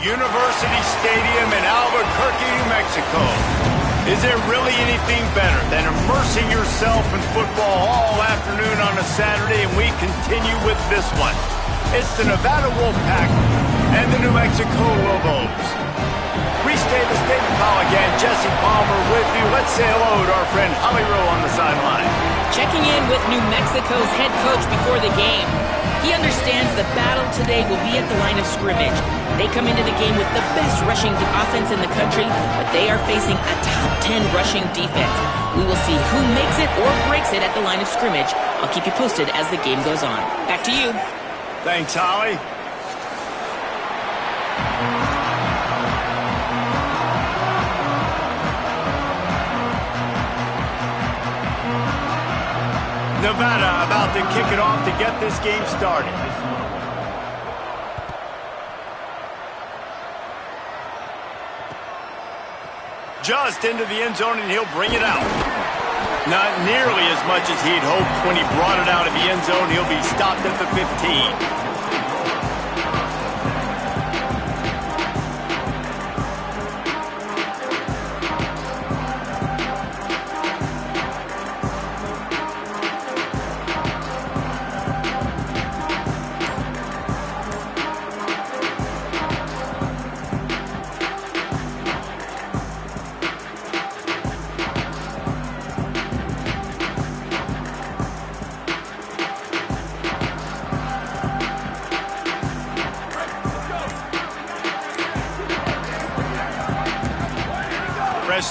University Stadium in Albuquerque, New Mexico. Is there really anything better than immersing yourself in football all afternoon on a Saturday? And we continue with this one. It's the Nevada Wolfpack and the New Mexico Lobos. Reese Davis, David Powell again, Jesse Palmer with you. Let's say hello to our friend Holly Rowe on the sideline. Checking in with New Mexico's head coach before the game. He understands the battle today will be at the line of scrimmage. They come into the game with the best rushing offense in the country, but they are facing a top 10 rushing defense. We will see who makes it or breaks it at the line of scrimmage. I'll keep you posted as the game goes on. Back to you. Thanks, Holly. Nevada about to kick it off to get this game started. Just into the end zone, and he'll bring it out. Not nearly as much as he'd hoped when he brought it out of the end zone. He'll be stopped at the 15.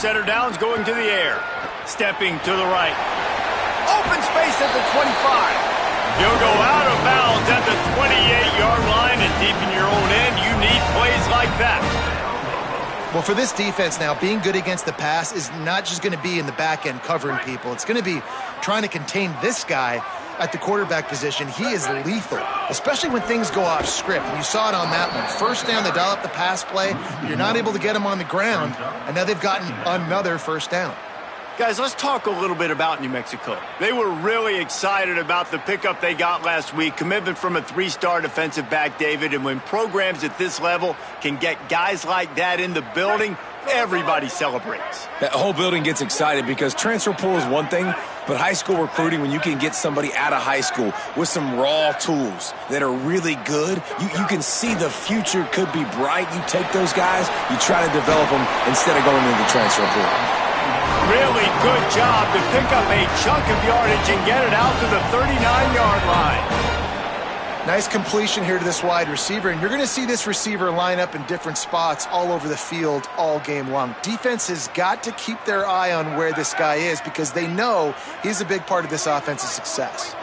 Center downs going to the air. Stepping to the right. Open space at the 25. He'll go out of bounds at the 28-yard line, and deep in your own end, you need plays like that. Well, for this defense now, being good against the pass is not just going to be in the back end covering people. It's going to be trying to contain this guy at the quarterback position. He is lethal, especially when things go off script. And you saw it on that one. First down, they dial up the pass play. You're not able to get him on the ground, and now they've gotten another first down. Guys, let's talk a little bit about New Mexico. They were really excited about the pickup they got last week, commitment from a 3-star defensive back, David, and when programs at this level can get guys like that in the building, everybody celebrates. That whole building gets excited because transfer pool is one thing, but high school recruiting, when you can get somebody out of high school with some raw tools that are really good, you can see the future could be bright. You take those guys, you try to develop them instead of going into the transfer pool. Really good job to pick up a chunk of yardage and get it out to the 39-yard line. Nice completion here to this wide receiver, and you're going to see this receiver line up in different spots all over the field all game long. Defense has got to keep their eye on where this guy is because they know he's a big part of this offense's success.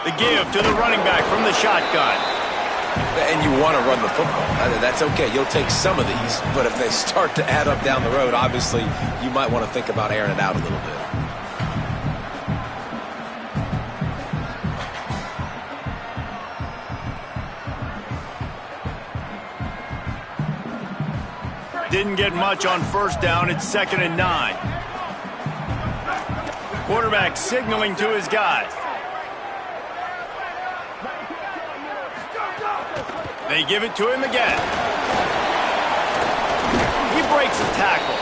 The give to the running back from the shotgun. And you want to run the football. That's okay. You'll take some of these, but if they start to add up down the road, obviously you might want to think about airing it out a little bit. Didn't get much on first down. It's 2nd and 9. Quarterback signaling to his guys. They give it to him again. He breaks a tackle.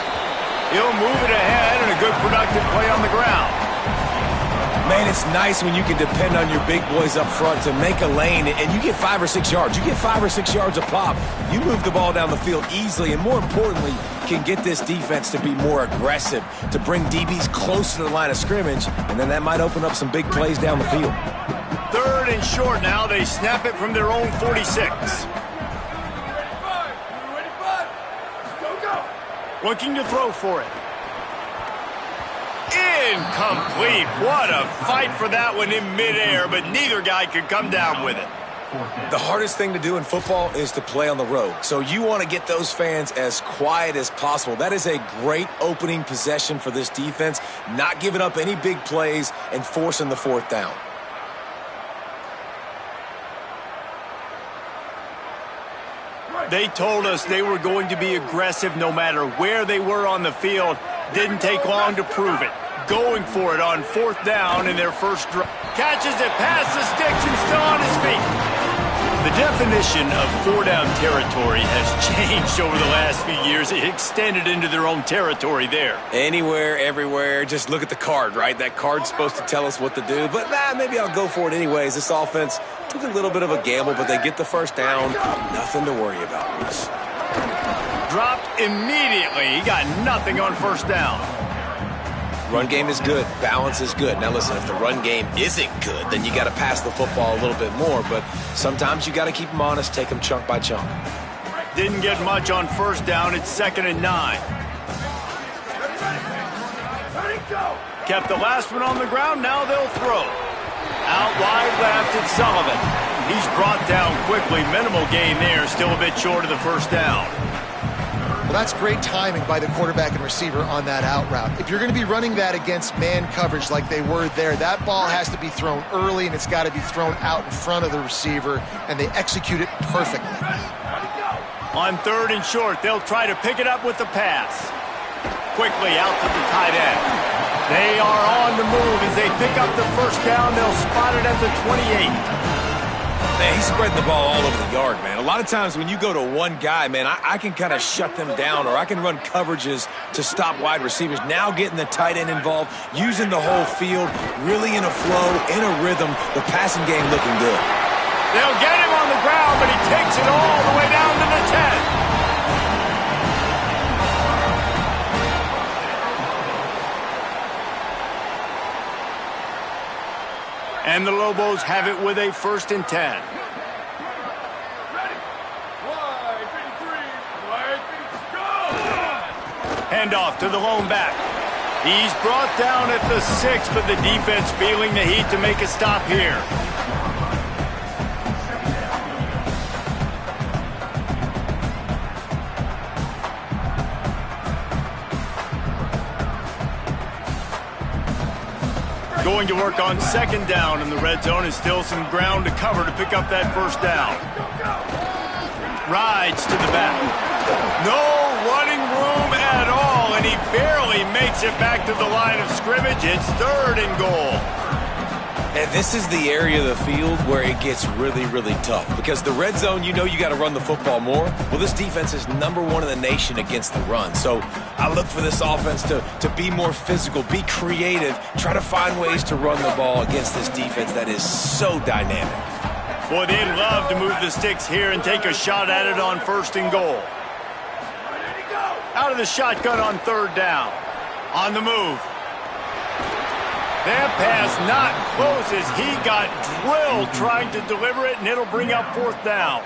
He'll move it ahead and a good productive play on the ground. Man, it's nice when you can depend on your big boys up front to make a lane, and you get 5 or 6 yards. You get 5 or 6 yards a pop. You move the ball down the field easily, and more importantly, can get this defense to be more aggressive, to bring DBs close to the line of scrimmage, and then that might open up some big plays down the field. 3rd and short now. They snap it from their own 46. Looking to throw for it. Incomplete. What a fight for that one in midair, but neither guy could come down with it. The hardest thing to do in football is to play on the road. So you want to get those fans as quiet as possible. That is a great opening possession for this defense, not giving up any big plays and forcing the 4th down. They told us they were going to be aggressive no matter where they were on the field. Didn't take long to prove it. Going for it on 4th down in their first drive. Catches it past the sticks and still on his feet. The definition of four-down territory has changed over the last few years. It extended into their own territory there. Anywhere, everywhere. Just look at the card, right? That card's supposed to tell us what to do. But, maybe I'll go for it anyways. This offense took a little bit of a gamble, but they get the first down. Nothing to worry about, Reese. Dropped immediately. He got nothing on first down. Run game is good. Balance is good. Now, listen, if the run game isn't good, then you got to pass the football a little bit more. But sometimes you got to keep them honest, take them chunk by chunk. Didn't get much on first down. It's 2nd and 9. Kept the last one on the ground. Now they'll throw. Out wide left, it's Sullivan. He's brought down quickly. Minimal gain there. Still a bit short of the first down. Well, that's great timing by the quarterback and receiver on that out route. If you're going to be running that against man coverage like they were there, that ball has to be thrown early, and it's got to be thrown out in front of the receiver, and they execute it perfectly. On 3rd and short, they'll try to pick it up with the pass. Quickly out to the tight end. They are on the move as they pick up the first down. They'll spot it at the 28. Man, he's spreading the ball all over the yard, man. A lot of times when you go to one guy, man, I can kind of shut them down, or I can run coverages to stop wide receivers. Now getting the tight end involved, using the whole field, really in a flow, in a rhythm, the passing game looking good. They'll get him on the ground, but he takes it all the way down to the 10. And the Lobos have it with a 1st and 10. Handoff to the lone back. He's brought down at the 6, but the defense feeling the heat to make a stop here. Going to work on 2nd down in the red zone, and still some ground to cover to pick up that first down. Rides to the back. No running room at all, and he barely makes it back to the line of scrimmage. It's 3rd and goal. And this is the area of the field where it gets really, really tough. Because the red zone, you know you got to run the football more. Well, this defense is #1 in the nation against the run. So I look for this offense to be more physical, be creative, try to find ways to run the ball against this defense that is so dynamic. Boy, they'd love to move the sticks here and take a shot at it on 1st and goal. Out of the shotgun on 3rd down. On the move. That pass not close as he got drilled trying to deliver it, and it'll bring up 4th down.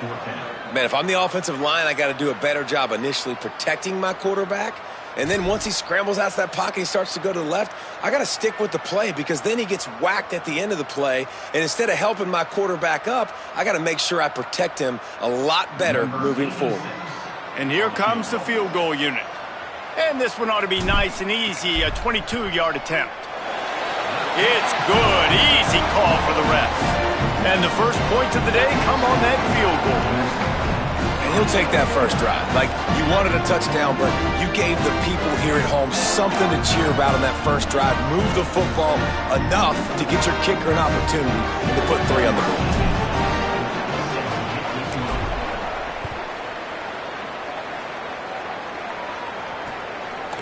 Man, if I'm the offensive line, I got to do a better job initially protecting my quarterback. And then once he scrambles out of that pocket, he starts to go to the left, I got to stick with the play because then he gets whacked at the end of the play. And instead of helping my quarterback up, I got to make sure I protect him a lot better moving forward. And here comes the field goal unit. And this one ought to be nice and easy, a 22-yard attempt. It's good. Easy call for the refs. And the first points of the day come on that field goal. And he'll take that first drive. Like, you wanted a touchdown, but you gave the people here at home something to cheer about on that first drive. Move the football enough to get your kicker an opportunity and to put 3 on the board.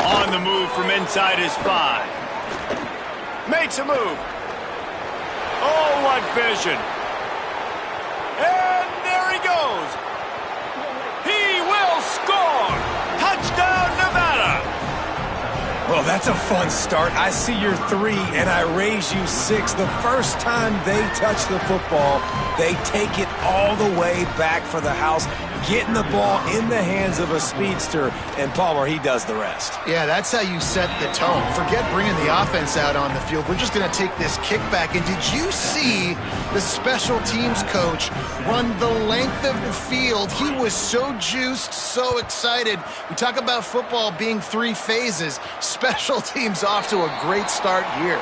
On the move from inside his 5. Makes a move. Oh, what vision. And there he goes. He will score. Touchdown, Nevada. Well, that's a fun start. I see your 3, and I raise you 6. The first time they touch the football, they take it all the way back for the house, getting the ball in the hands of a speedster, and Palmer, he does the rest. Yeah, that's how you set the tone. Forget bringing the offense out on the field. We're just going to take this kickback. And did you see the special teams coach run the length of the field? He was so juiced, so excited. We talk about football being 3 phases. Special teams off to a great start here.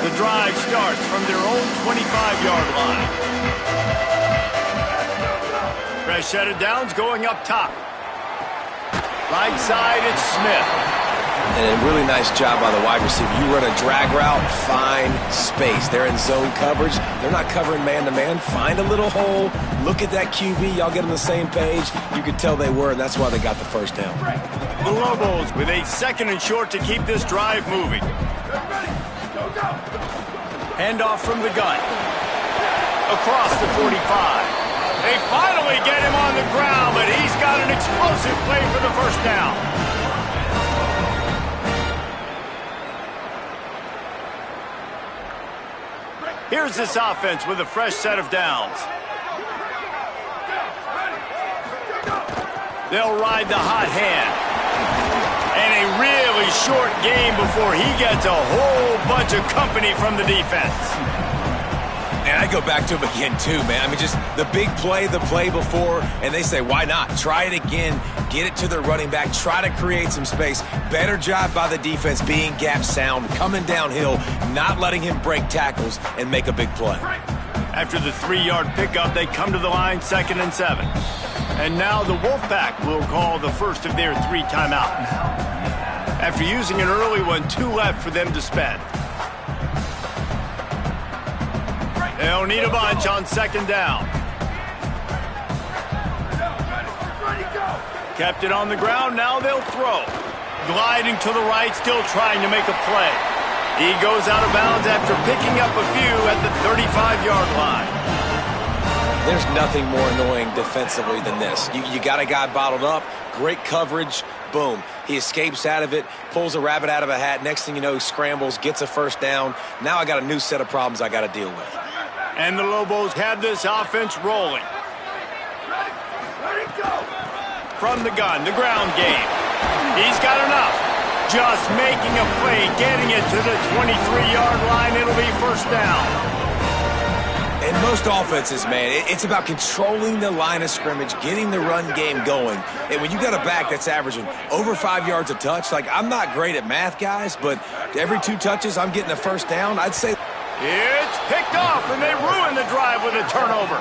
The drive starts from their own 25-yard line. Fresh set of downs going up top. Right side, it's Smith. And a really nice job by the wide receiver. You run a drag route, find space. They're in zone coverage. They're not covering man-to-man. Find a little hole. Look at that QB. Y'all get on the same page. You could tell they were, and that's why they got the first down. The Lobos with a 2nd and short to keep this drive moving. Handoff from the gun. Across the 45. They finally get him on the ground, but he's got an explosive play for the first down. Here's this offense with a fresh set of downs. They'll ride the hot hand. And a really short game before he gets a whole bunch of company from the defense. And I go back to him again, too, man. I mean, just the big play, the play before, and they say, why not? Try it again, get it to the running back, try to create some space. Better job by the defense being gap sound, coming downhill, not letting him break tackles and make a big play. After the 3-yard pickup, they come to the line 2nd and 7. And now the Wolfpack will call the first of their 3 timeouts. After using an early one, 2 left for them to spend. They'll need a bunch on 2nd down. Kept it on the ground, now they'll throw. Gliding to the right, still trying to make a play. He goes out of bounds after picking up a few at the 35-yard line. There's nothing more annoying defensively than this. You got a guy bottled up, great coverage, boom. He escapes out of it, pulls a rabbit out of a hat. Next thing you know, he scrambles, gets a first down. Now I got a new set of problems I got to deal with. And the Lobos have this offense rolling. From the gun, the ground game. He's got enough. Just making a play, getting it to the 23-yard line. It'll be first down. In most offenses, man, it's about controlling the line of scrimmage, getting the run game going. And when you got a back that's averaging over 5 yards a touch, like, I'm not great at math, guys, but every 2 touches, I'm getting a first down. I'd say it's picked off, and they ruin the drive with a turnover.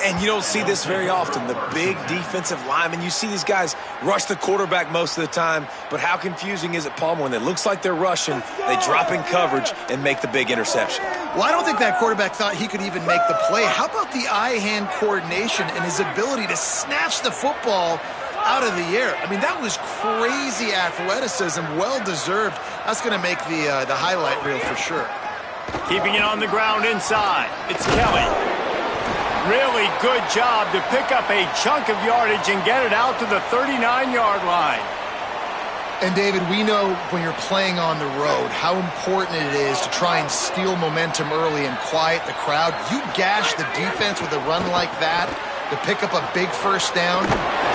And you don't see this very often, the big defensive linemen. You see these guys rush the quarterback most of the time, but how confusing is it, Palmer, when it looks like they're rushing, they drop in coverage and make the big interception? Well, I don't think that quarterback thought he could even make the play. How about the eye-hand coordination and his ability to snatch the football out of the air? I mean, that was crazy athleticism, well-deserved. That's going to make the highlight reel for sure. Keeping it on the ground inside. It's Kelly. Really good job to pick up a chunk of yardage and get it out to the 39-yard line. And, David, we know when you're playing on the road how important it is to try and steal momentum early and quiet the crowd. You gash the defense with a run like that to pick up a big first down,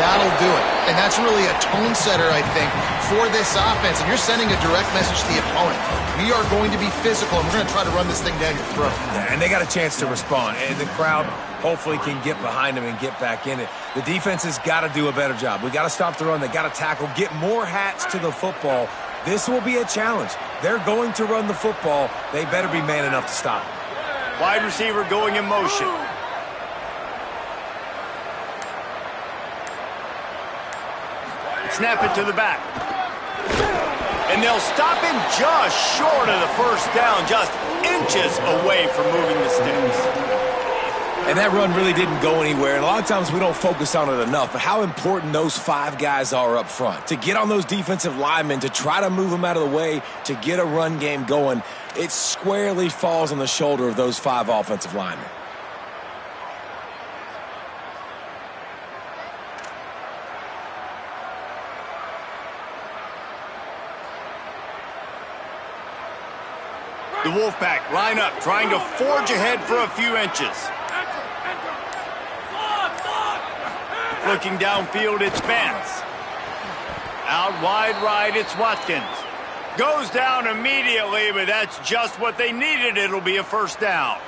that'll do it. And that's really a tone setter, I think, for this offense. And you're sending a direct message to the opponent. We are going to be physical, and we're going to try to run this thing down your throat. Yeah, and they got a chance to respond. And the crowd hopefully can get behind them and get back in it. The defense has got to do a better job. We got to stop the run. They got to tackle, get more hats to the football. This will be a challenge. They're going to run the football. They better be man enough to stop it. Wide receiver going in motion. Snap it to the back. And they'll stop him just short of the first down, just inches away from moving the sticks. And that run really didn't go anywhere. And a lot of times we don't focus on it enough, but how important those 5 guys are up front. To get on those defensive linemen, to try to move them out of the way, to get a run game going, it squarely falls on the shoulder of those 5 offensive linemen. The Wolfpack line up, trying to forge ahead for a few inches. Looking downfield, it's Benz. Out wide right, it's Watkins. Goes down immediately, but that's just what they needed. It'll be a first down.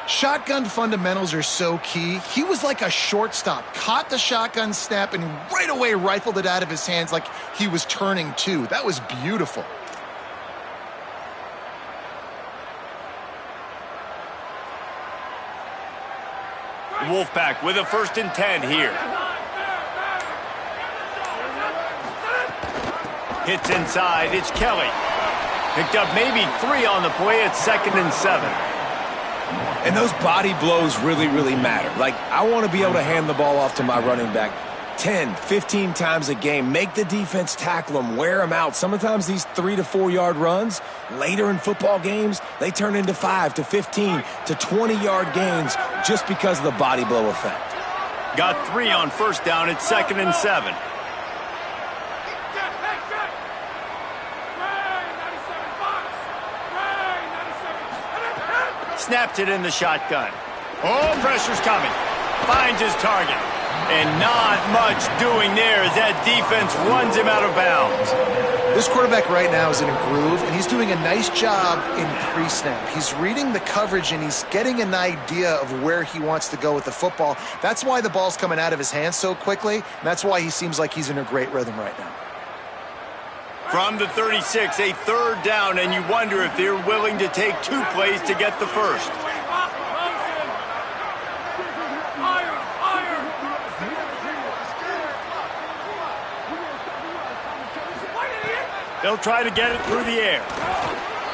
Shotgun fundamentals are so key. He was like a shortstop, caught the shotgun snap, and right away rifled it out of his hands like he was turning two. That was beautiful. Wolfpack with a 1st and 10 here. Hits inside. It's Kelly. Picked up maybe 3 on the play. It's 2nd and 7. And those body blows really, really matter. Like, I want to be able to hand the ball off to my running back 10, 15 times a game. Make the defense tackle them, wear them out. Sometimes these 3 to 4 yard runs, later in football games, they turn into 5 to 15 to 20 yard gains just because of the body blow effect. Got 3 on 1st down. It's 2nd and 7. Snapped it in the shotgun. Oh, pressure's coming. Finds his target. And not much doing there as that defense runs him out of bounds. This quarterback right now is in a groove, and he's doing a nice job in pre-snap. He's reading the coverage, and he's getting an idea of where he wants to go with the football. That's why the ball's coming out of his hands so quickly, and that's why he seems like he's in a great rhythm right now. From the 36, a 3rd down, and you wonder if they're willing to take 2 plays to get the 1st. They'll try to get it through the air.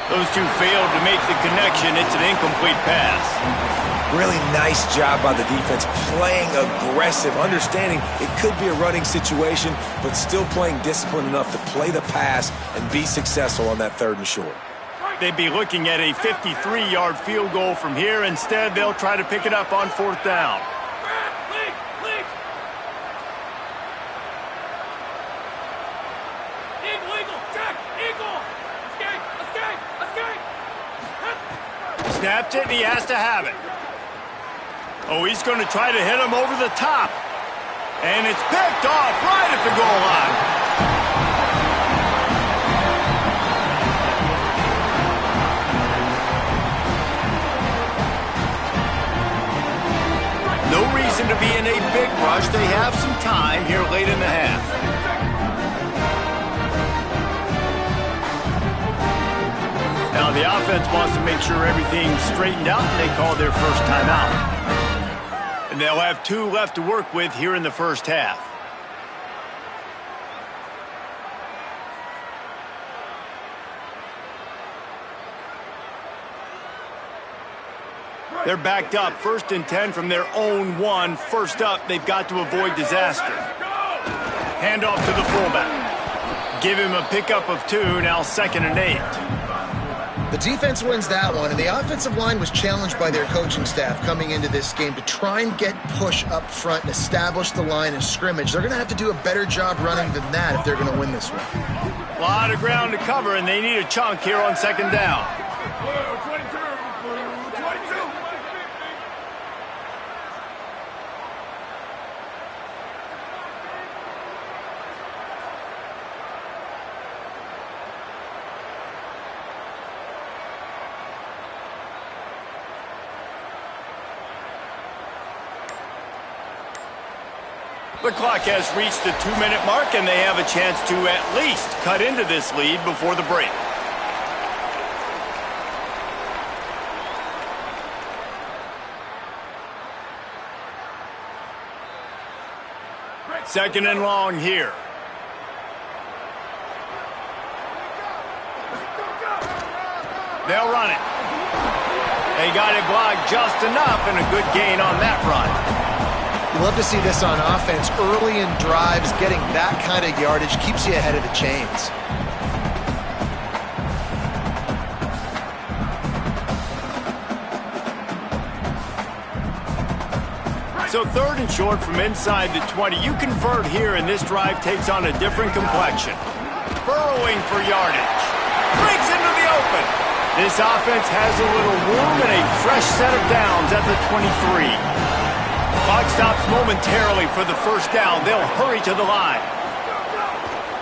Those 2 failed to make the connection. It's an incomplete pass. Really nice job by the defense, playing aggressive, understanding it could be a running situation, but still playing disciplined enough to play the pass and be successful on that 3rd and short. They'd be looking at a 53-yard field goal from here. Instead, they'll try to pick it up on 4th down. Snapped it, and he has to have it. Oh, he's going to try to hit him over the top. And it's picked off right at the goal line. No reason to be in a big rush. They have some time here late in the half. Now the offense wants to make sure everything's straightened out, and they call their first timeout. And they'll have 2 left to work with here in the 1st half. They're backed up, 1st and 10 from their own 1. First up, they've got to avoid disaster. Handoff to the fullback. Give him a pickup of 2, now 2nd and 8. The defense wins that one, and the offensive line was challenged by their coaching staff coming into this game to try and get push up front and establish the line of scrimmage. They're going to have to do a better job running than that if they're going to win this one. A lot of ground to cover, and they need a chunk here on 2nd down. The clock has reached the 2-minute mark, and they have a chance to at least cut into this lead before the break. Second and long here. They'll run it. They got it blocked just enough, and a good gain on that run. You love to see this on offense. Early in drives, getting that kind of yardage keeps you ahead of the chains. So 3rd and short from inside the 20. You convert here, and this drive takes on a different complexion. Burrowing for yardage. Breaks into the open. This offense has a little room and a fresh set of downs at the 23. Clock stops momentarily for the 1st down. They'll hurry to the line.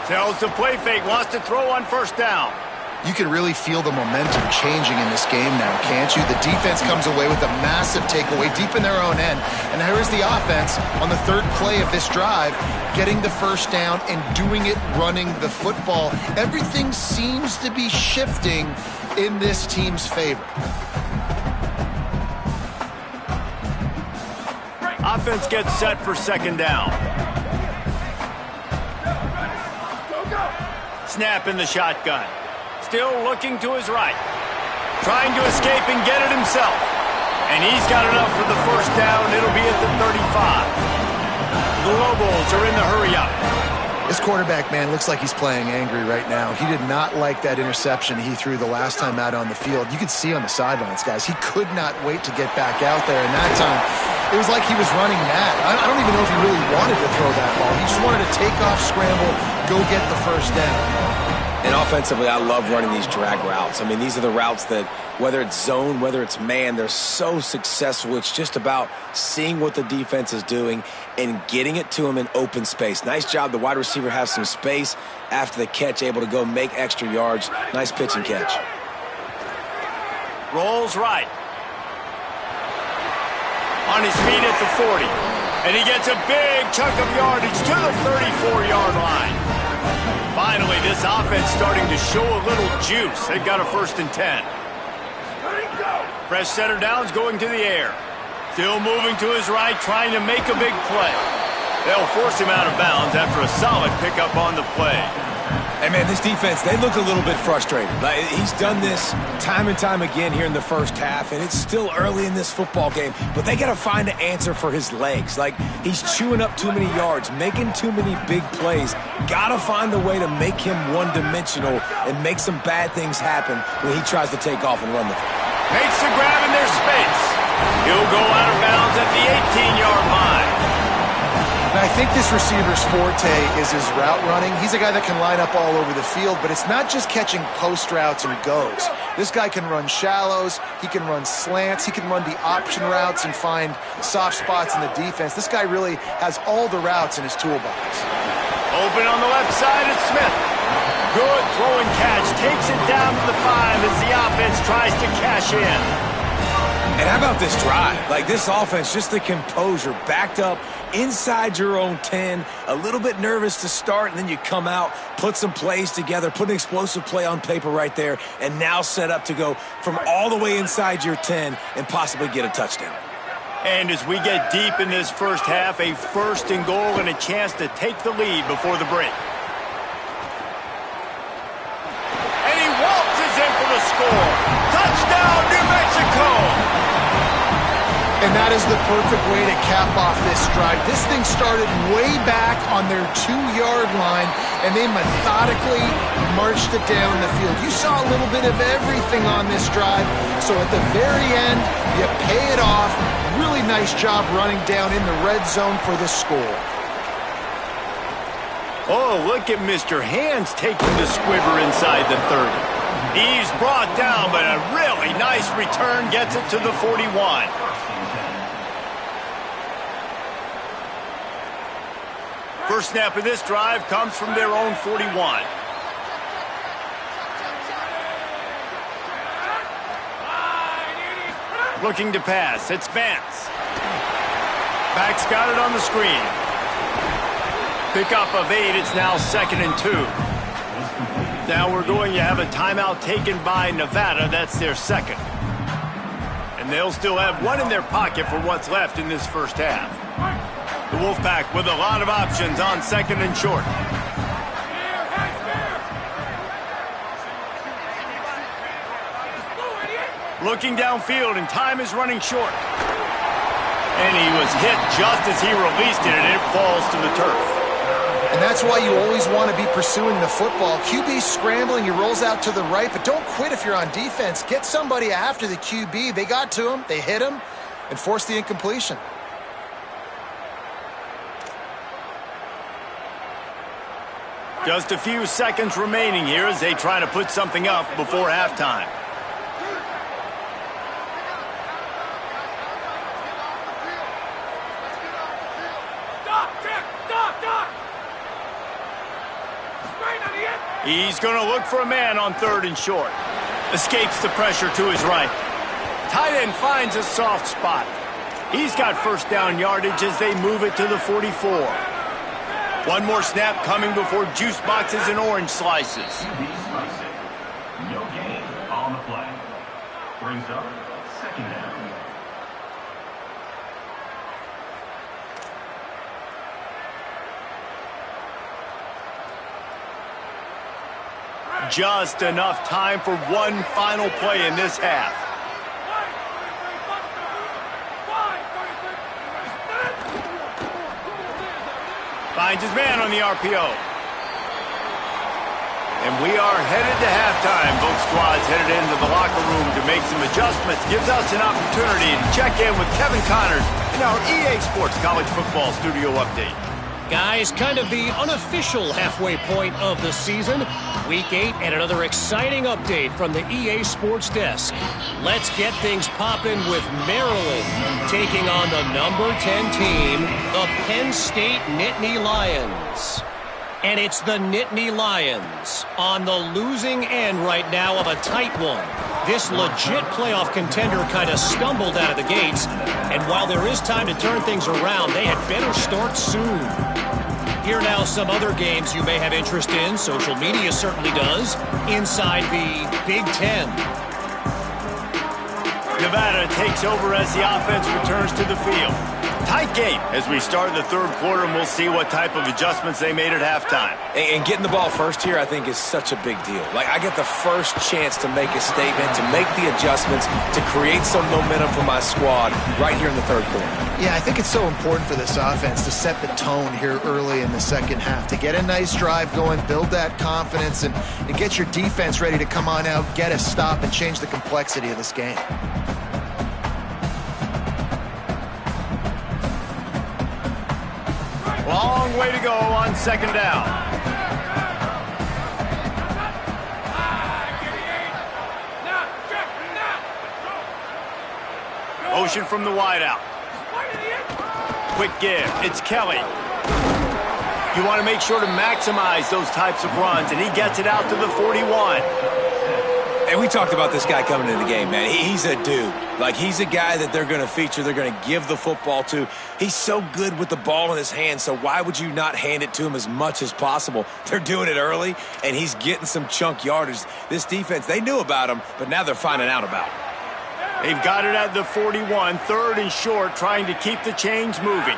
Tells the play fake, wants to throw on 1st down. You can really feel the momentum changing in this game now, can't you? The defense comes away with a massive takeaway deep in their own end. And here is the offense on the 3rd play of this drive, getting the 1st down and doing it running the football. Everything seems to be shifting in this team's favor. offense gets set for second down. Snap in the shotgun. Still looking to his right. Trying to escape and get it himself. And he's got enough for the first down. It'll be at the 35. The Lobos are in the hurry-up. This quarterback, man, looks like he's playing angry right now. He did not like that interception he threw the last time out on the field. You could see on the sidelines, guys, he could not wait to get back out there. And that time, it was like he was running mad. I don't even know if he really wanted to throw that ball. He just wanted to take off, scramble, go get the first down. And offensively, I love running these drag routes. I mean, these are the routes that, whether it's zone, whether it's man, they're so successful. It's just about seeing what the defense is doing and getting it to them in open space. Nice job. The wide receiver has some space after the catch, able to go make extra yards. Nice pitch and catch. Rolls right. On his feet at the 40. And he gets a big chunk of yardage to the 34-yard line. Finally, this offense starting to show a little juice. They've got a 1st and 10. Fresh center downs going to the air. Still moving to his right, trying to make a big play. They'll force him out of bounds after a solid pickup on the play. Hey, man, this defense, they look a little bit frustrated. Like, he's done this time and time again here in the first half, and it's still early in this football game, but they got to find an answer for his legs. Like, he's chewing up too many yards, making too many big plays. Got to find a way to make him one-dimensional and make some bad things happen when he tries to take off and run the field. Makes the grab in their space. He'll go out of bounds at the 18-yard line. And I think this receiver's forte is his route running. He's a guy that can line up all over the field, but it's not just catching post routes and goes. This guy can run shallows, he can run slants, he can run the option routes and find soft spots in the defense. This guy really has all the routes in his toolbox. Open on the left side, it's Smith. Good throw and catch, takes it down to the 5 as the offense tries to cash in. And how about this drive? Like, this offense, just the composure, backed up inside your own 10, a little bit nervous to start, and then you come out, put some plays together, put an explosive play on paper right there, and now set up to go from all the way inside your 10 and possibly get a touchdown. And as we get deep in this first half, a 1st and goal and a chance to take the lead before the break. And he waltzes in for the score. Touchdown, New Mexico! And that is the perfect way to cap off this drive. This thing started way back on their 2-yard line, and they methodically marched it down the field. You saw a little bit of everything on this drive, so at the very end, you pay it off. Really nice job running down in the red zone for the score. Oh, look at Mr. Hands taking the squibber inside the 30. He's brought down, but a really nice return gets it to the 41. First snap of this drive comes from their own 41. Looking to pass, it's Vance. Back's got it on the screen. Pickup of 8, it's now 2nd and 2. Now we're going to have a timeout taken by Nevada, that's their 2nd. And they'll still have one in their pocket for what's left in this first half. The Wolfpack with a lot of options on 2nd and short. Looking downfield, and time is running short. And he was hit just as he released it, and it falls to the turf. And that's why you always want to be pursuing the football. QB scrambling, he rolls out to the right, but don't quit if you're on defense. Get somebody after the QB. They got to him, they hit him, and forced the incompletion. Just a few seconds remaining here as they try to put something up before halftime. He's going to look for a man on 3rd and short. Escapes the pressure to his right. Tight end finds a soft spot. He's got first down yardage as they move it to the 44. One more snap coming before juice boxes and orange slices. No gain on the play. Brings up 2nd down. Just enough time for one final play in this half. Finds his man on the RPO. And we are headed to halftime. Both squads headed into the locker room to make some adjustments. Gives us an opportunity to check in with Kevin Connors in our EA Sports College Football Studio Update. Guys, kind of the unofficial halfway point of the season. Week 8 and another exciting update from the EA Sports desk. Let's get things popping with Maryland taking on the number 10 team, the Penn State Nittany Lions. And it's the Nittany Lions on the losing end right now of a tight one. This legit playoff contender kind of stumbled out of the gates. And while there is time to turn things around, they had better start soon. Here now some other games you may have interest in. Social media certainly does. Inside the Big Ten. Nevada takes over as the offense returns to the field. Tight game as we start the third quarter, and we'll see what type of adjustments they made at halftime. And getting the ball first here, I think, is such a big deal. Like, I get the first chance to make a statement, to make the adjustments, to create some momentum for my squad right here in the third quarter. Yeah, I think it's so important for this offense to set the tone here early in the second half, to get a nice drive going, build that confidence, and get your defense ready to come on out, get a stop, and change the complexity of this game. Long way to go on second down. Motion from the wideout. Quick give. It's Kelly. You want to make sure to maximize those types of runs, and he gets it out to the 41. And we talked about this guy coming into the game, man. He's a dude. Like, he's a guy that they're going to feature, they're going to give the football to. He's so good with the ball in his hand, so why would you not hand it to him as much as possible? They're doing it early, and he's getting some chunk yardage. This defense, they knew about him, but now they're finding out about him. They've got it at the 41, third and short, trying to keep the chains moving.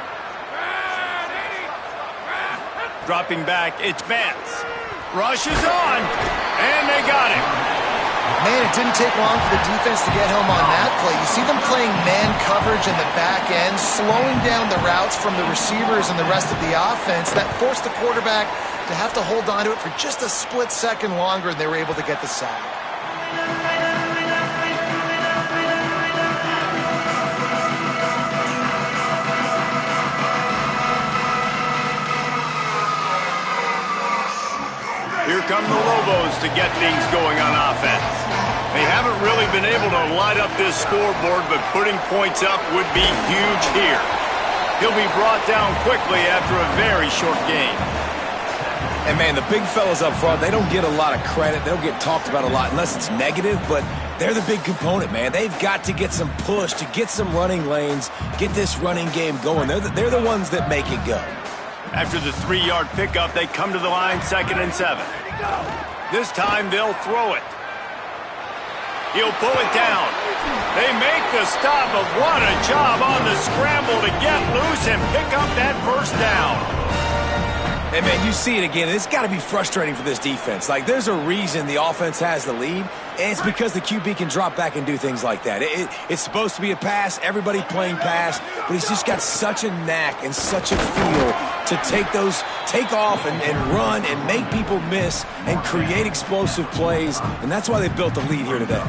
Dropping back, it's Vance. Rush is on, and they got him. Man, it didn't take long for the defense to get home on that play. You see them playing man coverage in the back end, slowing down the routes from the receivers and the rest of the offense. That forced the quarterback to have to hold on to it for just a split second longer, and they were able to get the sack. Here come the Lobos to get things going on offense. They haven't really been able to light up this scoreboard, but putting points up would be huge here. He'll be brought down quickly after a very short game. And, man, the big fellas up front, they don't get a lot of credit. They don't get talked about a lot unless it's negative, but they're the big component, man. They've got to get some push, to get some running lanes, get this running game going. They're the ones that make it go. After the 3-yard pickup, they come to the line 2nd and 7. This time they'll throw it. He'll pull it down. They make the stop, but what a job on the scramble to get loose and pick up that first down. And, man, you see it again. It's got to be frustrating for this defense. Like, there's a reason the offense has the lead, and it's because the QB can drop back and do things like that. It's supposed to be a pass, everybody playing pass, but he's just got such a knack and such a feel to take off and run and make people miss and create explosive plays, and that's why they built the lead here today.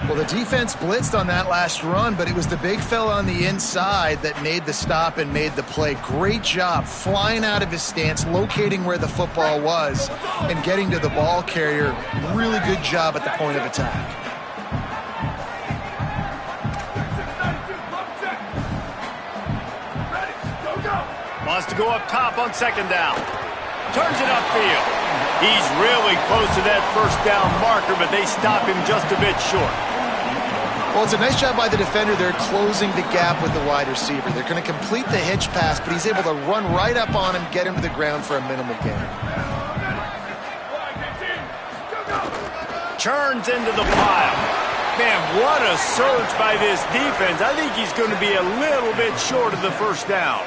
Well, the defense blitzed on that last run, but it was the big fella on the inside that made the stop and made the play. Great job flying out of his stance, locating where the football was, and getting to the ball carrier. Really good job at the point of attack. Wants to go up top on 2nd down. Turns it upfield. He's really close to that first down marker, but they stop him just a bit short. Well, it's a nice job by the defender. They're closing the gap with the wide receiver. They're going to complete the hitch pass, but he's able to run right up on him, get him to the ground for a minimal gain. Turns into the pile. Man, what a surge by this defense. I think he's going to be a little bit short of the first down.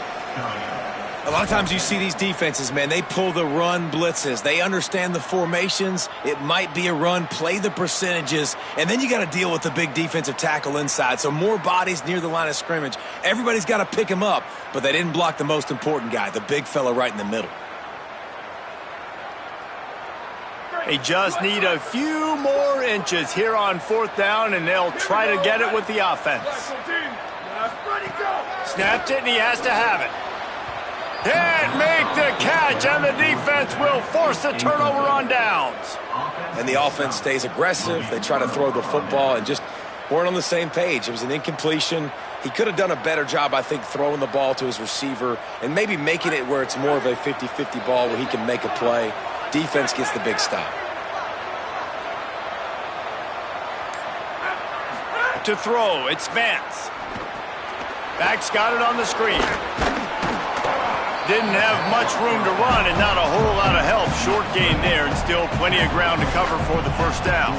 lot of times you see these defenses, man, they pull the run blitzes. They understand the formations. It might be a run, play the percentages, and then you got to deal with the big defensive tackle inside. So more bodies near the line of scrimmage. Everybody's got to pick him up, but they didn't block the most important guy, the big fella right in the middle. They just need a few more inches here on 4th down, and they'll try to get it with the offense. Snapped it, and he has to have it. Can't make the catch, and the defense will force the turnover on downs. And the offense stays aggressive. They try to throw the football and just weren't on the same page. It was an incompletion. He could have done a better job, I think, throwing the ball to his receiver and maybe making it where it's more of a 50-50 ball where he can make a play. Defense gets the big stop. To throw, it's Vance. Back's got it on the screen. Didn't have much room to run and not a whole lot of help. Short gain there and still plenty of ground to cover for the first down.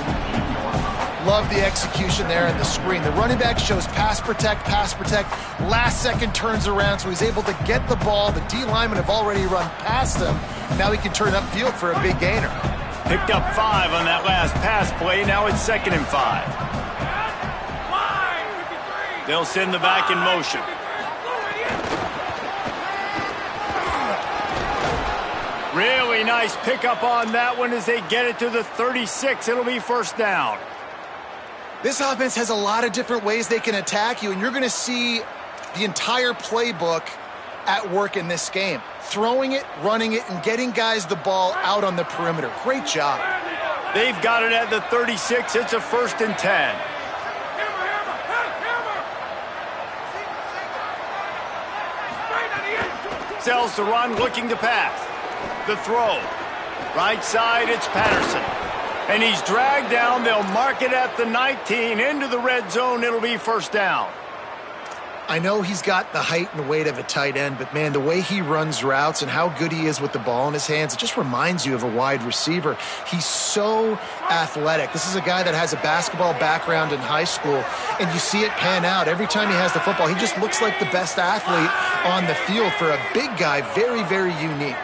Love the execution there in the screen. The running back shows pass protect. Last second turns around, so he's able to get the ball. The D linemen have already run past him. Now he can turn upfield for a big gainer. Picked up 5 on that last pass play. Now it's 2nd and 5. They'll send the back in motion. Really nice pickup on that one as they get it to the 36. It'll be first down. This offense has a lot of different ways they can attack you, and you're going to see the entire playbook at work in this game. Throwing it, running it, and getting guys the ball out on the perimeter. Great job. They've got it at the 36. It's a 1st and 10. Sells the run, looking to pass. The throw. Right side, it's Patterson. And he's dragged down. They'll mark it at the 19. Into the red zone, it'll be first down. I know he's got the height and weight of a tight end, but, man, the way he runs routes and how good he is with the ball in his hands, it just reminds you of a wide receiver. He's so athletic. This is a guy that has a basketball background in high school, and you see it pan out. Every time he has the football, he just looks like the best athlete on the field. For a big guy, very, very unique.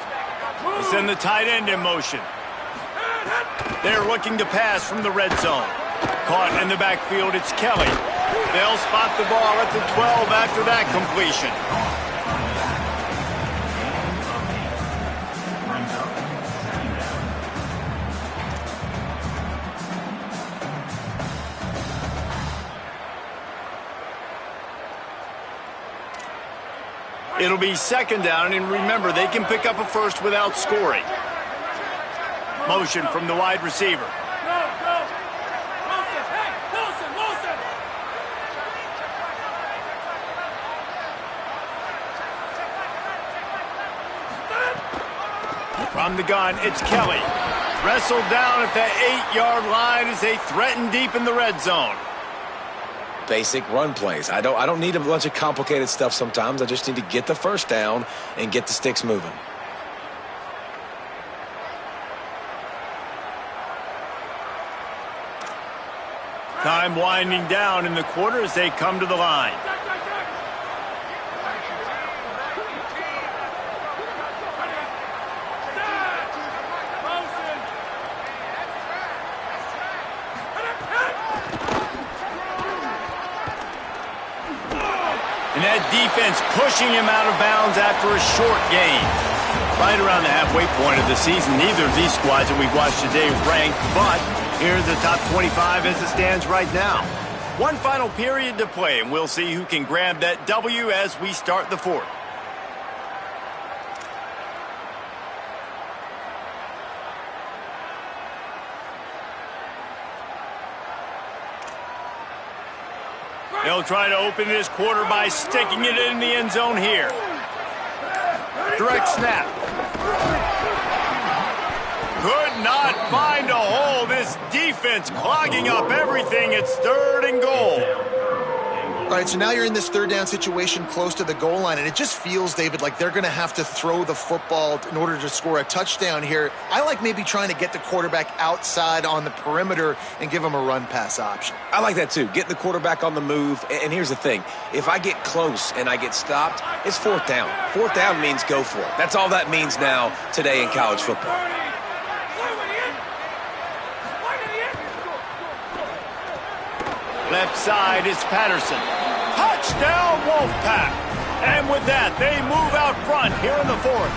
They send the tight end in motion. They're looking to pass from the red zone. Caught in the backfield, it's Kelly. They'll spot the ball at the 12 after that completion. It'll be 2nd down, and remember, they can pick up a first without scoring. Motion from the wide receiver. From the gun, it's Kelly. Wrestled down at the 8-yard line as they threaten deep in the red zone. Basic run plays. I don't need a bunch of complicated stuff sometimes. I just need to get the first down and get the sticks moving. Time winding down in the quarter as they come to the line. And that defense pushing him out of bounds after a short gain. Right around the halfway point of the season, neither of these squads that we've watched today ranked, but here's the top 25 as it stands right now. One final period to play, and we'll see who can grab that W as we start the 4th. They'll try to open this quarter by sticking it in the end zone here. Direct snap. Could not find a hole. This defense clogging up everything. It's 3rd and goal. All right, so now you're in this third down situation close to the goal line, and it just feels, David, like they're going to have to throw the football in order to score a touchdown here. I like maybe trying to get the quarterback outside on the perimeter and give him a run-pass option. I like that too, getting the quarterback on the move. And here's the thing, if I get close and I get stopped, it's fourth down. Fourth down means go for it. That's all that means now today in college football. Left side is Patterson. Touchdown, Wolfpack. And with that, they move out front here in the fourth.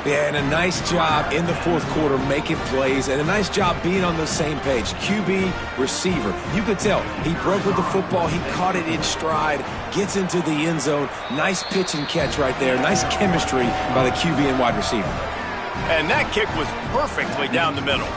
Yeah, and a nice job in the fourth quarter making plays, and a nice job being on the same page. QB, receiver. You could tell he broke with the football. He caught it in stride, gets into the end zone. Nice pitch and catch right there. Nice chemistry by the QB and wide receiver. And that kick was perfectly down the middle.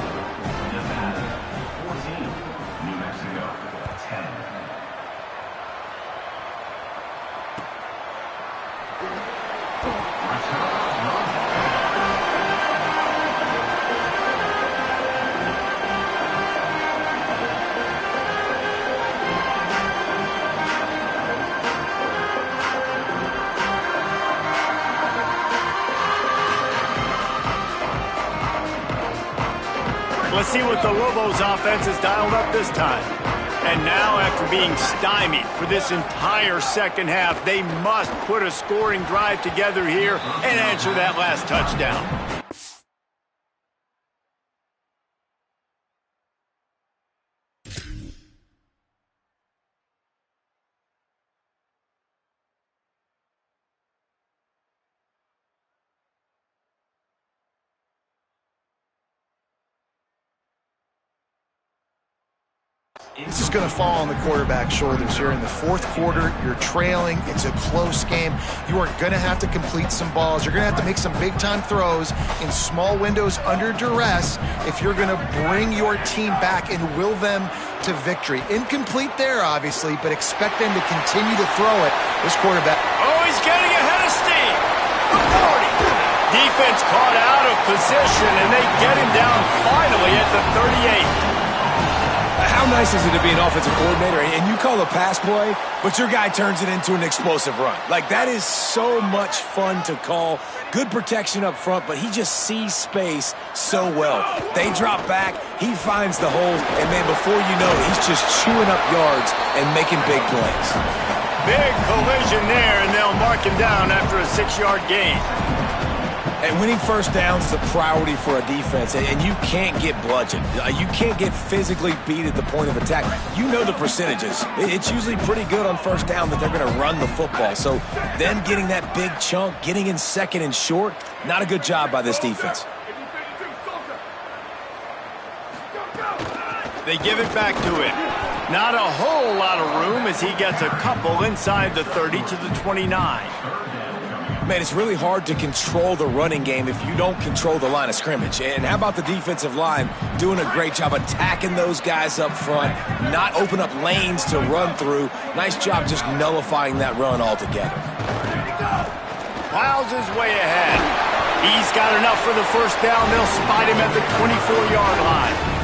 Let's see what the Lobos offense has dialed up this time. And now, after being stymied for this entire second half, they must put a scoring drive together here and answer that last touchdown. This is going to fall on the quarterback's shoulders here in the fourth quarter. You're trailing. It's a close game. You are going to have to complete some balls. You're going to have to make some big-time throws in small windows under duress if you're going to bring your team back and will them to victory. Incomplete there, obviously, but expect them to continue to throw it. This quarterback. Oh, he's getting ahead of steam. The 40. Defense caught out of position, and they get him down finally at the 38. How nice is it to be an offensive coordinator and you call a pass play, but your guy turns it into an explosive run? Like, that is so much fun to call. Good protection up front, but he just sees space so well. They drop back, he finds the hole, and then before you know it, he's just chewing up yards and making big plays. Big collision there, and they'll mark him down after a 6-yard gain. And winning first downs is a priority for a defense, and you can't get bludgeoned. You can't get physically beat at the point of attack. You know the percentages. It's usually pretty good on first down that they're going to run the football. So them getting that big chunk, getting in second and short, not a good job by this defense. They give it back to him. Not a whole lot of room as he gets a couple inside the 30 to the 29. Man, it's really hard to control the running game if you don't control the line of scrimmage. And how about the defensive line doing a great job attacking those guys up front, not open up lanes to run through. Nice job just nullifying that run altogether. Piles his way ahead. He's got enough for the first down. They'll spot him at the 24-yard line.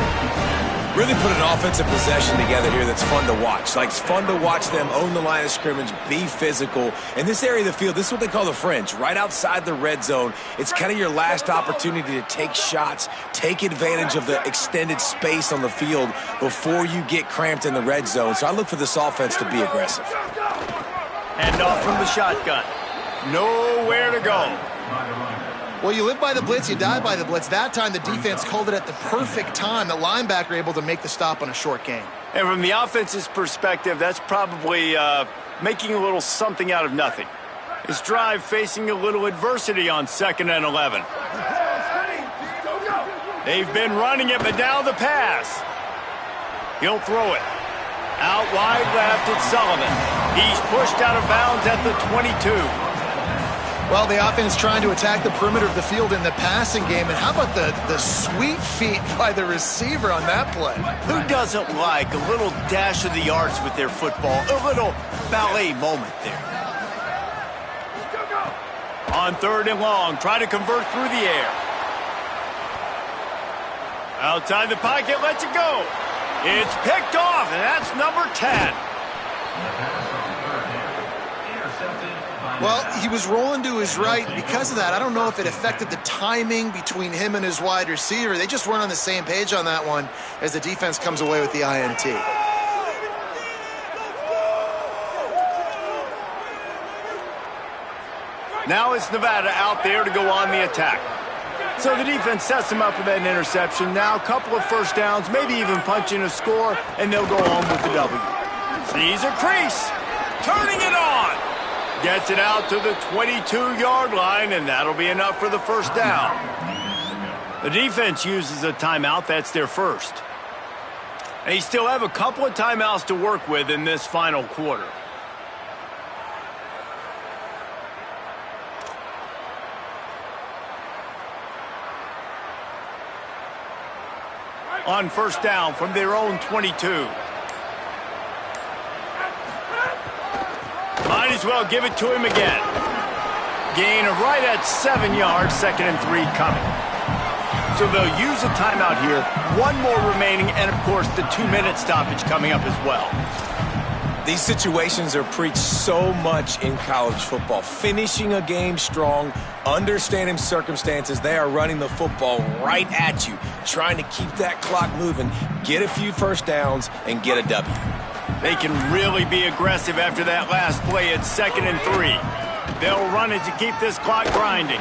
Really put an offensive possession together here that's fun to watch. Like, it's fun to watch them own the line of scrimmage, be physical. In this area of the field, this is what they call the fringe, right outside the red zone. It's kind of your last opportunity to take shots, take advantage of the extended space on the field before you get cramped in the red zone. So I look for this offense to be aggressive. Hand off from the shotgun. Nowhere to go. Well, you live by the blitz, you die by the blitz. That time, the defense called it at the perfect time. The linebacker able to make the stop on a short gain. And from the offense's perspective, that's probably making a little something out of nothing. His drive facing a little adversity on 2nd and 11. They've been running it, but now the pass. He'll throw it. Out wide left, it's Sullivan. He's pushed out of bounds at the 22. Well, the offense trying to attack the perimeter of the field in the passing game. And how about the sweet feet by the receiver on that play? Who doesn't like a little dash of the arts with their football? A little ballet moment there. On 3rd and long, try to convert through the air. Outside the pocket, lets it go. It's picked off, and that's number 10. Well, he was rolling to his right. Because of that, I don't know if it affected the timing between him and his wide receiver. They just weren't on the same page on that one as the defense comes away with the INT. Now it's Nevada out there to go on the attack. So the defense sets them up with that interception. Now a couple of first downs, maybe even punching a score, and they'll go home with the W. Sees a crease. Turning it on. Gets it out to the 22-yard line, and that'll be enough for the first down. The defense uses a timeout. That's their first. And they still have a couple of timeouts to work with in this final quarter. On first down from their own 22. Might as well give it to him again. Gain of right at 7 yards, 2nd and 3 coming. So they'll use a timeout here. One more remaining, and of course the 2-minute stoppage coming up as well. These situations are preached so much in college football. Finishing a game strong, understanding circumstances. They are running the football right at you, trying to keep that clock moving, get a few first downs, and get a W. They can really be aggressive after that last play at 2nd and 3. They'll run it to keep this clock grinding.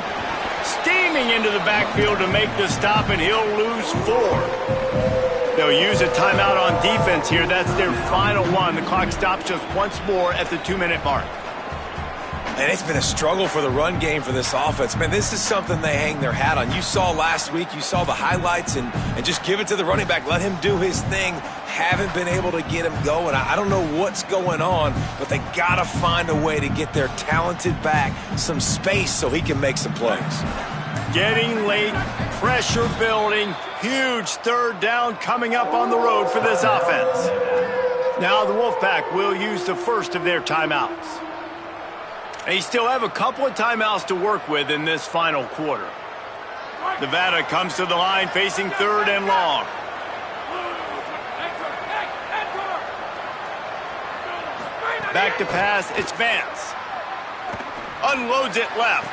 Steaming into the backfield to make the stop, and he'll lose 4. They'll use a timeout on defense here. That's their final one. The clock stops just once more at the 2-minute mark. And it's been a struggle for the run game for this offense. Man, this is something they hang their hat on. You saw last week, you saw the highlights, and just give it to the running back. Let him do his thing. Haven't been able to get him going. I don't know what's going on, but they got to find a way to get their talented back some space so he can make some plays. Getting late, pressure building, huge third down coming up on the road for this offense. Now the Wolfpack will use the first of their timeouts. They still have a couple of timeouts to work with in this final quarter. Nevada comes to the line facing 3rd and long. Back to pass, it's Vance. Unloads it left.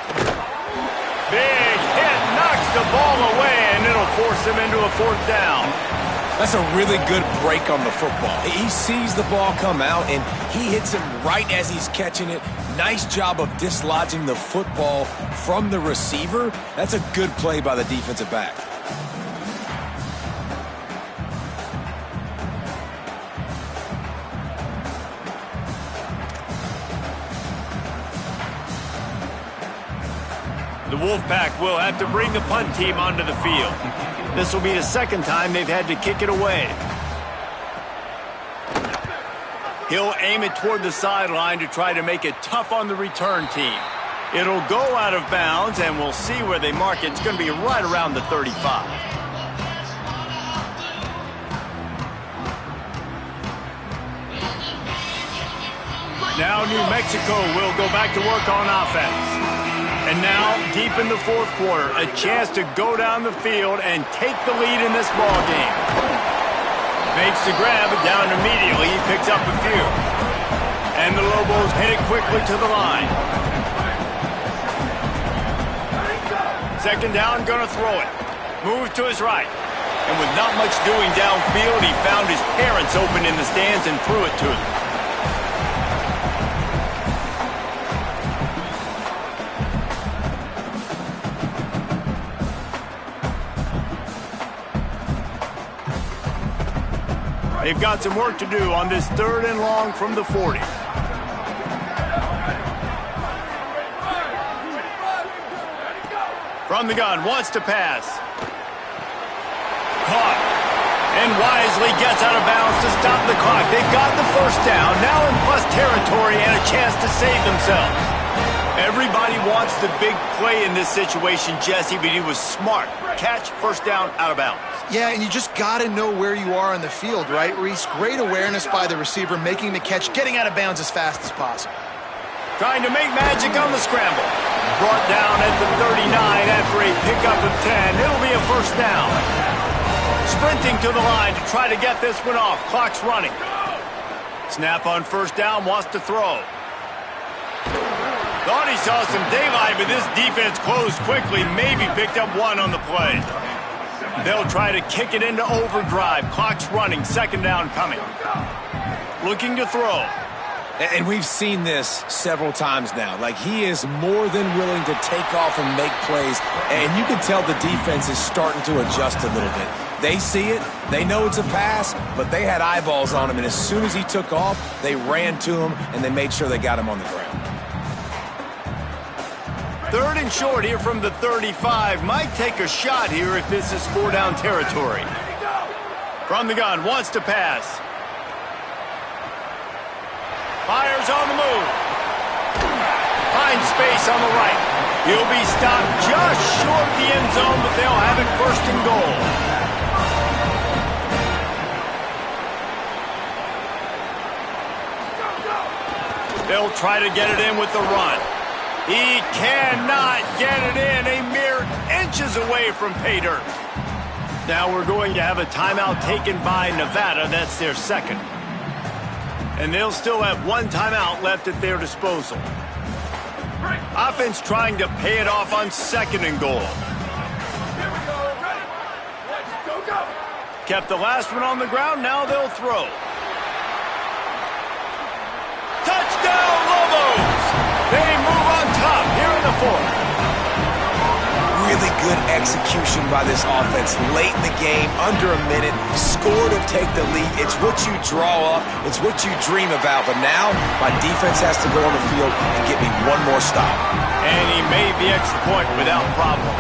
Big hit, knocks the ball away, and it'll force him into a 4th down. That's a really good break on the football. He sees the ball come out, and he hits him right as he's catching it. Nice job of dislodging the football from the receiver. That's a good play by the defensive back. The Wolfpack will have to bring the punt team onto the field. This will be the 2nd time they've had to kick it away. He'll aim it toward the sideline to try to make it tough on the return team. It'll go out of bounds, and we'll see where they mark it. It's going to be right around the 35. Now New Mexico will go back to work on offense. And now, deep in the 4th quarter, a chance to go down the field and take the lead in this ball game. Makes the grab, but down immediately. He picks up a few. And the Lobos hit it quickly to the line. 2nd down, gonna throw it. Moves to his right. And with not much doing downfield, he found his parents open in the stands and threw it to them. They've got some work to do on this 3rd and long from the 40. From the gun, wants to pass. Caught. And wisely gets out of bounds to stop the clock. They've got the first down, now in plus territory and a chance to save themselves. Everybody wants the big play in this situation, Jesse, but he was smart. Catch, first down, out of bounds. Yeah, and you just got to know where you are on the field, right, Reese? Great awareness by the receiver, making the catch, getting out of bounds as fast as possible. Trying to make magic on the scramble. Brought down at the 39 after a pickup of 10. It'll be a first down. Sprinting to the line to try to get this one off. Clock's running. Snap on first down, wants to throw. Thought he saw some daylight, but this defense closed quickly, maybe picked up one on the play. They'll try to kick it into overdrive. Clock's running, second down coming. Looking to throw. And we've seen this several times now. Like, he is more than willing to take off and make plays. And you can tell the defense is starting to adjust a little bit. They see it. They know it's a pass, but they had eyeballs on him. And as soon as he took off, they ran to him, and they made sure they got him on the ground. Third and short here from the 35. Might take a shot here if this is 4-down territory. From the gun, wants to pass. Fires on the move. Finds space on the right. He'll be stopped just short the end zone, but they'll have it first and goal. They'll try to get it in with the run. He cannot get it in. A mere inches away from pay dirt. Now we're going to have a timeout taken by Nevada. That's their second. And they'll still have one timeout left at their disposal. Offense trying to pay it off on second and goal. Kept the last one on the ground, now they'll throw. Touchdown, Lobos! They move on top here in the fourth. Really good execution by this offense late in the game, under a minute, score to take the lead. It's what you draw up, it's what you dream about, but now my defense has to go on the field and get me one more stop. And he made the extra point without problem.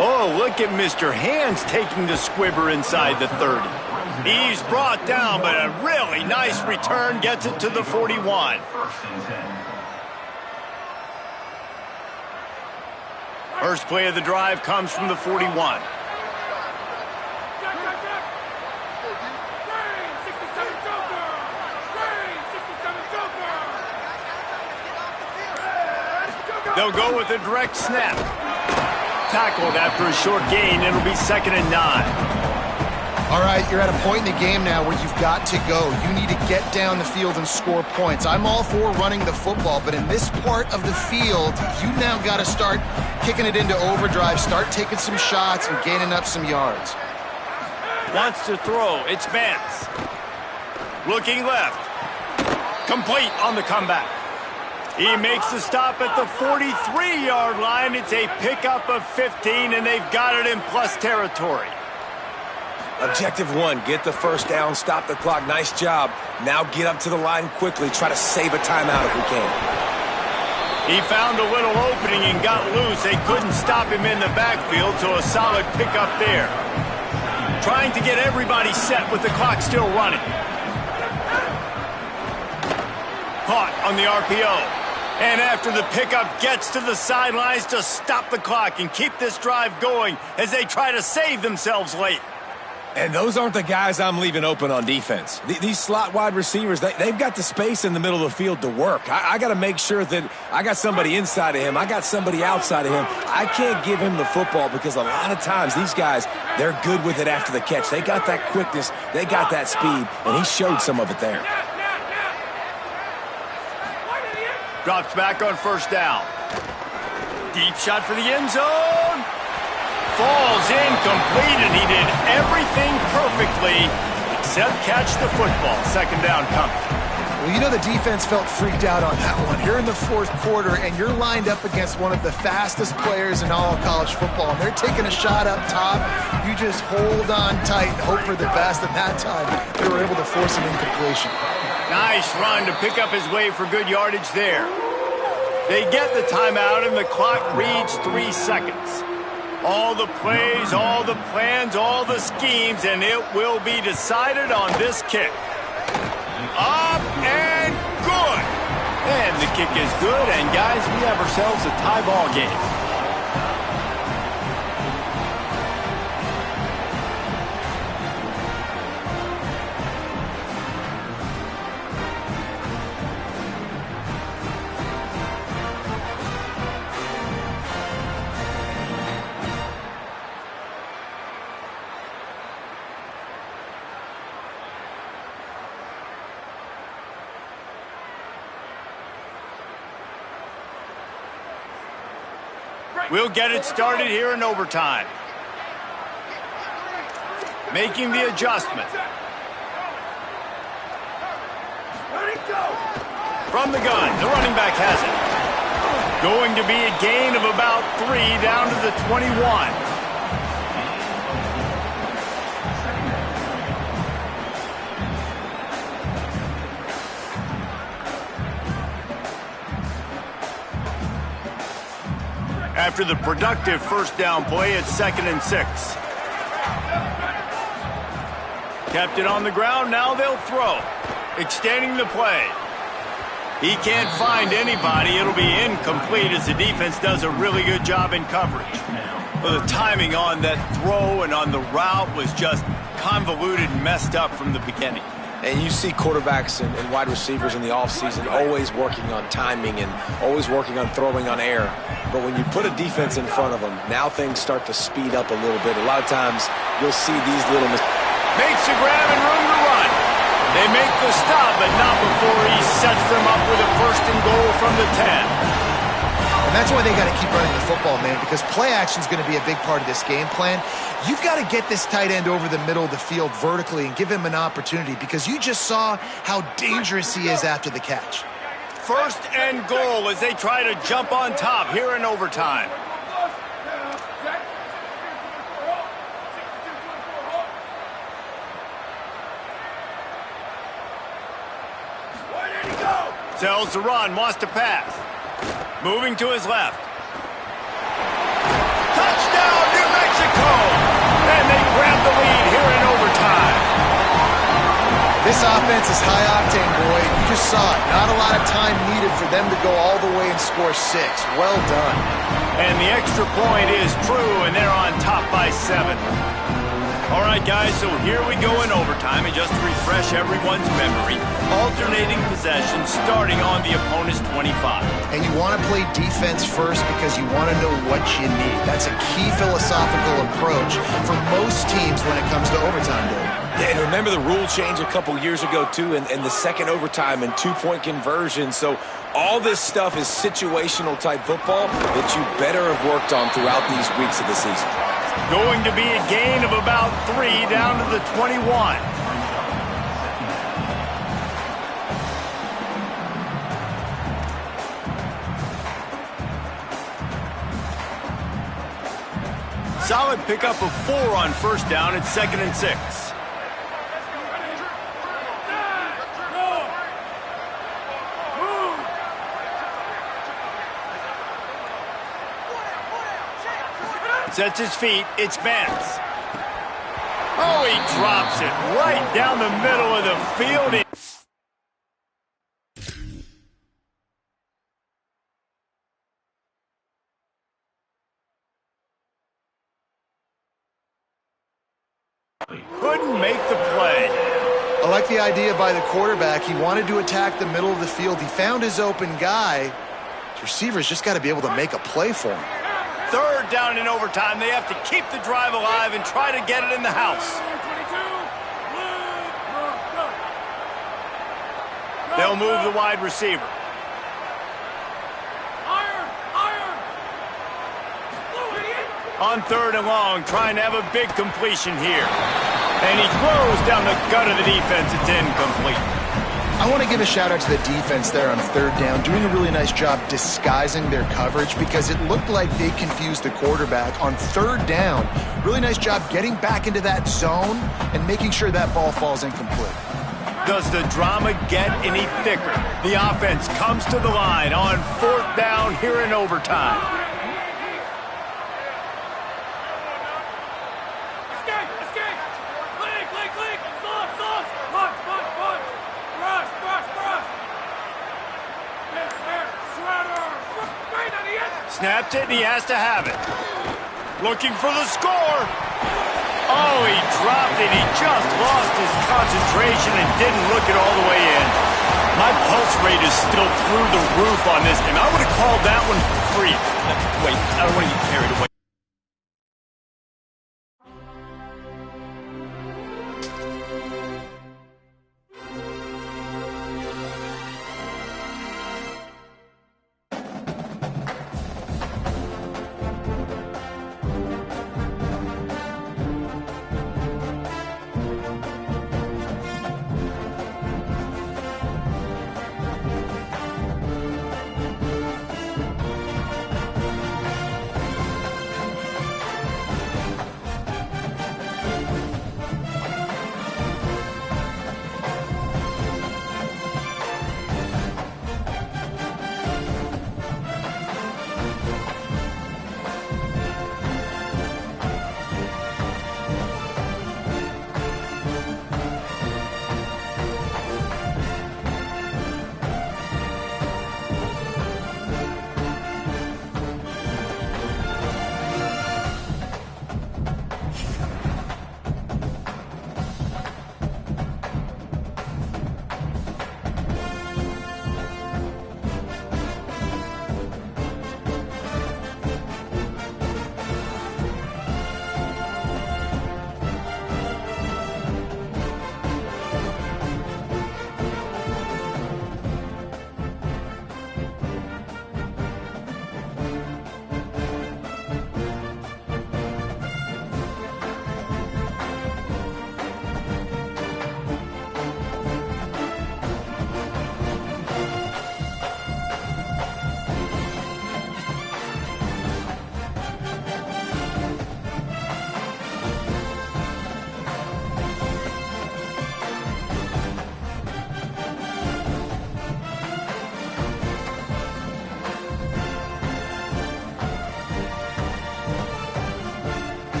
Oh, look at Mr. Hands taking the squibber inside the 30. He's brought down, but a really nice return gets it to the 41. First play of the drive comes from the 41. They'll go with a direct snap. Tackled after a short gain. It'll be 2nd and 9. All right, you're at a point in the game now where you've got to go. You need to get down the field and score points. I'm all for running the football, but in this part of the field, you now got to start kicking it into overdrive, start taking some shots and gaining up some yards. Wants to throw. It's Vance. Looking left. Complete on the comeback. He makes the stop at the 43-yard line. It's a pickup of 15, and they've got it in plus territory. Objective one, get the first down, stop the clock. Nice job. Now get up to the line quickly. Try to save a timeout if we can. He found a little opening and got loose. They couldn't stop him in the backfield, so a solid pickup there. Trying to get everybody set with the clock still running. Caught on the RPO. And after the pickup, gets to the sidelines to stop the clock and keep this drive going as they try to save themselves late. And those aren't the guys I'm leaving open on defense. These slot wide receivers, they've got the space in the middle of the field to work. I got to make sure that I got somebody inside of him. I got somebody outside of him. I can't give him the football because a lot of times these guys, they're good with it after the catch. They got that quickness. They got that speed, and he showed some of it there. Drops back on first down. Deep shot for the end zone. Falls incomplete, and he did everything perfectly except catch the football. Second down coming. Well, you know the defense felt freaked out on that one. You're in the fourth quarter, and you're lined up against one of the fastest players in all of college football. And they're taking a shot up top. You just hold on tight and hope for the best. At that time, they were able to force an incompletion. Nice run to pick up his way for good yardage there. They get the timeout, and the clock reads 3 seconds. All the plays, all the plans, all the schemes, and it will be decided on this kick. Up and good. And the kick is good, and guys, we have ourselves a tie ball game. We'll get it started here in overtime. Making the adjustment. From the gun, the running back has it. Going to be a gain of about 3 down to the 21. After the productive first down play, it's 2nd and 6. Kept it on the ground, now they'll throw. Extending the play. He can't find anybody. It'll be incomplete as the defense does a really good job in coverage. Well, the timing on that throw and on the route was just convoluted and messed up from the beginning. And you see quarterbacks and wide receivers in the offseason always working on timing and always working on throwing on air. But when you put a defense in front of them, now things start to speed up a little bit. A lot of times you'll see these little mistakes. Makes a grab and room to run. They make the stop, but not before he sets them up with a 1st and goal from the 10. And that's why they got to keep running the football, man, because play action is going to be a big part of this game plan. You've got to get this tight end over the middle of the field vertically and give him an opportunity because you just saw how dangerous he is after the catch. 1st and goal as they try to jump on top here in overtime. Tells the run, wants to pass. Moving to his left. Touchdown, New Mexico! And they grab the lead here in overtime. This offense is high octane, boy. You just saw it. Not a lot of time needed for them to go all the way and score 6. Well done. And the extra point is true, and they're on top by 7. All right, guys, so here we go in overtime, and just to refresh everyone's memory, alternating possession starting on the opponent's 25. And you want to play defense first because you want to know what you need. That's a key philosophical approach for most teams when it comes to overtime, Dave. Yeah, and remember the rule change a couple years ago, too, and the second overtime and 2-point conversion. So all this stuff is situational type football that you better have worked on throughout these weeks of the season. Going to be a gain of about 3 down to the 21. Solid pickup of 4 on 1st down. It's 2nd and 6. Sets his feet. It's Vance. Oh, he drops it right down the middle of the field. Couldn't make the play. I like the idea by the quarterback. He wanted to attack the middle of the field. He found his open guy. His receivers just got to be able to make a play for him. 3rd down in overtime. They have to keep the drive alive and try to get it in the house. They'll move the wide receiver. On 3rd and long, trying to have a big completion here. And he throws down the gut of the defense. It's incomplete. I want to give a shout out to the defense there on 3rd down, doing a really nice job disguising their coverage because it looked like they confused the quarterback on 3rd down. Really nice job getting back into that zone and making sure that ball falls incomplete. Does the drama get any thicker? The offense comes to the line on 4th down here in overtime. Snapped it, and he has to have it. Looking for the score. Oh, he dropped it. He just lost his concentration and didn't look it all the way in. My pulse rate is still through the roof on this game. I would have called that one free. Wait, I don't want to get carried away.